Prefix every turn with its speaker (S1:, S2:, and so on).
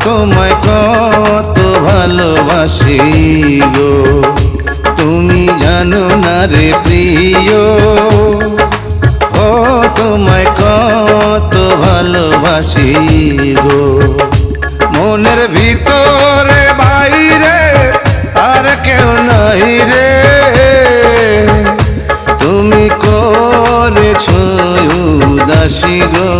S1: তোমায় কত ভালোবাসি গো, তুমি জানো না রে প্রিয়। ও তোমায় কত ভালোবাসি গো, মনের ভিতরে বাইরে আর কেউ নাই রে। তুমি করেছো উদাসী গো,